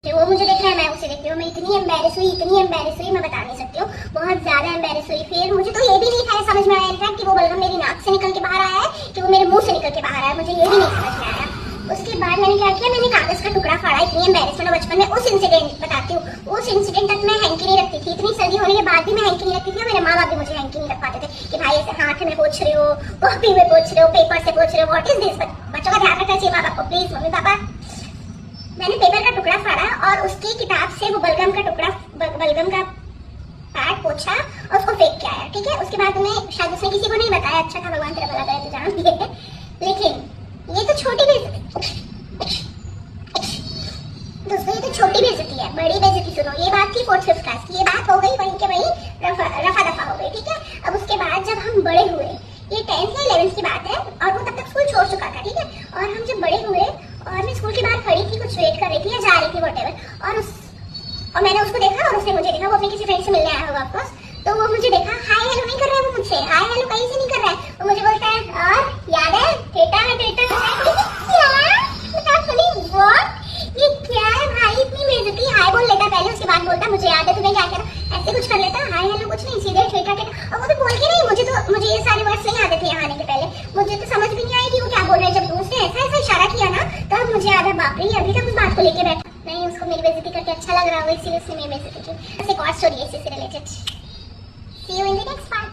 वो मुझे देख रहा है, मैं उसे देखती हूँ। मैं इतनी एम्बेरस हुई, मैं बता नहीं सकती हूँ, बहुत ज्यादा एम्बेरस हुई। फिर मुझे तो ये भी नहीं था समझ में आया इनफैक्ट कि वो बलगम मेरी नाक से निकल के बाहर आया है कि वो मेरे मुंह से निकल के बाहर आया, मुझे ये भी नहीं समझ में आया। उसके बाद मैंने क्या किया, मैंने कागज का टुकड़ा फाड़ा। इतनी एम्बेरसमेंट बचपन में, उस इंसिडेंट बताती हूँ, उस इंसिडेंट तक मैं हैंकी नहीं रखती थी। इतनी सर्दी होने के बाद भी मैं हैंकी नहीं रखती थी। मेरे माँ बाप भी मुझे हैंकी नहीं रख पाते थे कि भाई ऐसे हाथ में पोंछ रहे हो, कॉपी में पोंछ रहे हो, पेपर से पोंछ रहे हो, व्हाट इज दिस। बच्चों का ध्यान रखना चाहिए माँ बाप को, प्लीज मम्मी पापा। मैंने पेपर का टुकड़ा फाड़ा और उसकी किताब से वो बलगम का टुकड़ा, बलगम का पैड पोछा और उसको फेंक के आया। ठीक है, उसके बाद उन्हें शायद उसने किसी को नहीं बताया। अच्छा था, भगवान तेरा भला करे, तू जान दिए। लेकिन ये तो छोटी बेइज्जती दोस्तों, ये तो छोटी बेइज्जती है। बड़ी बेइज्जती सुनो, ये बात थी 4th 5th क्लास की। ये बात हो गई वहीं के वहीं रफा दफा हो गई। ठीक है, अब उसके बाद जब हम बड़े हुए, ये 10th या 11th की बात है और वो तब तक स्कूल छोड़ चुका था। ठीक है, और हम जब बड़े हुए और मैं स्कूल के बाहर खड़ी थी, कुछ वेट कर रही थी या जा रही थी व्हाटएवर, और मैंने उसको देखा और उसने मुझे देखा। वो अपने किसी फ्रेंड से मिलने आया होगा ऑफकोर्स। तो वो मुझे देखा, हाय हेलो नहीं कर रहा है वो मुझसे, हाय हेलो कहीं से नहीं कर रहा है। वो मुझे बोलता है, और याद है टेटा है, टेटा ये क्या है भाई, इतनी बेइज्जती। हाय बोल लेता पहले, उसके बाद बोलता मुझे याद है तुम्हें क्या किया था, ऐसे कुछ कर लेता। हाय हेलो कुछ नहीं, सीधे ठेठा ठेठा। और वो तो बोल के नहीं, मुझे ये सारे वर्ड्स नहीं आते थे यहाँ आने के पहले। मुझे तो समझ भी नहीं आई कि वो क्या बोल रहा है। जब उसने ऐसा ऐसा इशारा किया ना, तब मुझे याद है, बाप रे अभी तक उस बात को लेके बैठा नहीं। उसको मेरी बेइज्जती करके अच्छा लग रहा होगा, इसीलिए उसने मेरी बेइज्जती की। एक और स्टोरी है इसी से related. See you in the next part.